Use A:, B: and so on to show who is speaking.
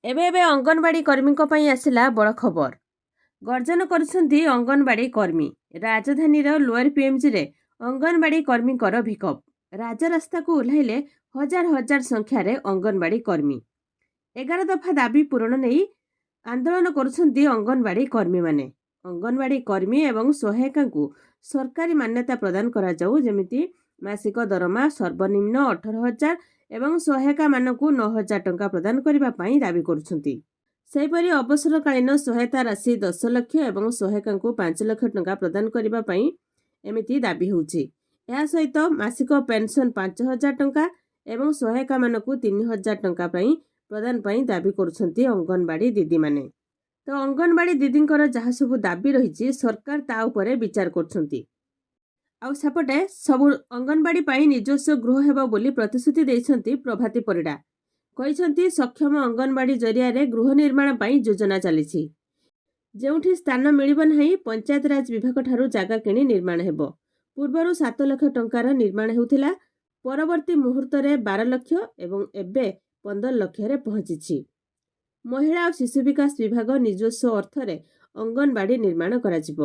A: ଏବେ ଏବେ ଅଙ୍ଗନବାଡ଼ି କର୍ମୀଙ୍କ ପାଇଁ ଆସିଲା ବଡ଼ ଖବର। ଗର୍ଜନ କରୁଛନ୍ତି ଅଙ୍ଗନବାଡ଼ି କର୍ମୀ। ରାଜଧାନୀର ଲୋୟର ପିଏମ୍ଜିରେ ଅଙ୍ଗନବାଡ଼ି କର୍ମୀଙ୍କର ବିକ୍ଷୋଭ। ରାଜରାସ୍ତାକୁ ଓହ୍ଲାଇଲେ ହଜାର ହଜାର ସଂଖ୍ୟାରେ ଅଙ୍ଗନବାଡ଼ି କର୍ମୀ। 11 ଦଫା ଦାବି ପୂରଣ ନେଇ ଆନ୍ଦୋଳନ କରୁଛନ୍ତି ଅଙ୍ଗନବାଡ଼ି କର୍ମୀମାନେ। ଅଙ୍ଗନବାଡ଼ି କର୍ମୀ ଏବଂ ସହାୟିକାଙ୍କୁ ସରକାରୀ ମାନ୍ୟତା ପ୍ରଦାନ କରାଯାଉ, ଯେମିତି ମାସିକ ଦରମା ସର୍ବନିମ୍ନ 18,000 ଏବଂ ସହାୟିକାମାନଙ୍କୁ 9,000 ଟଙ୍କା ପ୍ରଦାନ କରିବା ପାଇଁ ଦାବି କରୁଛନ୍ତି। ସେହିପରି ଅବସରକାଳୀନ ସହାୟତା ରାଶି 10 ଲକ୍ଷ ଏବଂ ସହାୟିକାଙ୍କୁ 5 ଲକ୍ଷ ଟଙ୍କା ପ୍ରଦାନ କରିବା ପାଇଁ ଏମିତି ଦାବି ହେଉଛି। ଏହା ସହିତ ମାସିକ ପେନ୍ସନ୍ 5,000 ଟଙ୍କା ଏବଂ ସହାୟିକାମାନଙ୍କୁ 3,000 ଟଙ୍କା ପାଇଁ ପ୍ରଦାନ ପାଇଁ ଦାବି କରୁଛନ୍ତି ଅଙ୍ଗନବାଡ଼ି ଦିଦିମାନେ। ତ ଅଙ୍ଗନବାଡ଼ି ଦିଦିଙ୍କର ଯାହା ସବୁ ଦାବି ରହିଛି, ସରକାର ତା ଉପରେ ବିଚାର କରୁଛନ୍ତି। ଆଉ ସେପଟେ ସବୁ ଅଙ୍ଗନବାଡ଼ି ପାଇଁ ନିଜସ୍ୱ ଗୃହ ହେବ ବୋଲି ପ୍ରତିଶ୍ରୁତି ଦେଇଛନ୍ତି ପ୍ରଭାତୀ ପରିଡ଼ା। କହିଛନ୍ତି ସକ୍ଷମ ଅଙ୍ଗନବାଡ଼ି ଜରିଆରେ ଗୃହ ନିର୍ମାଣ ପାଇଁ ଯୋଜନା ଚାଲିଛି। ଯେଉଁଠି ସ୍ଥାନ ମିଳିବ ନାହିଁ, ପଞ୍ଚାୟତରାଜ ବିଭାଗଠାରୁ ଜାଗା କିଣି ନିର୍ମାଣ ହେବ। ପୂର୍ବରୁ 7 ଲକ୍ଷ ଟଙ୍କାର ନିର୍ମାଣ ହେଉଥିଲା, ପରବର୍ତ୍ତୀ ମୁହୂର୍ତ୍ତରେ 12 ଲକ୍ଷ ଏବଂ ଏବେ 15 ଲକ୍ଷରେ ପହଞ୍ଚିଛି। ମହିଳା ଓ ଶିଶୁ ବିକାଶ ବିଭାଗ ନିଜସ୍ୱ ଅର୍ଥରେ ଅଙ୍ଗନବାଡ଼ି ନିର୍ମାଣ କରାଯିବ।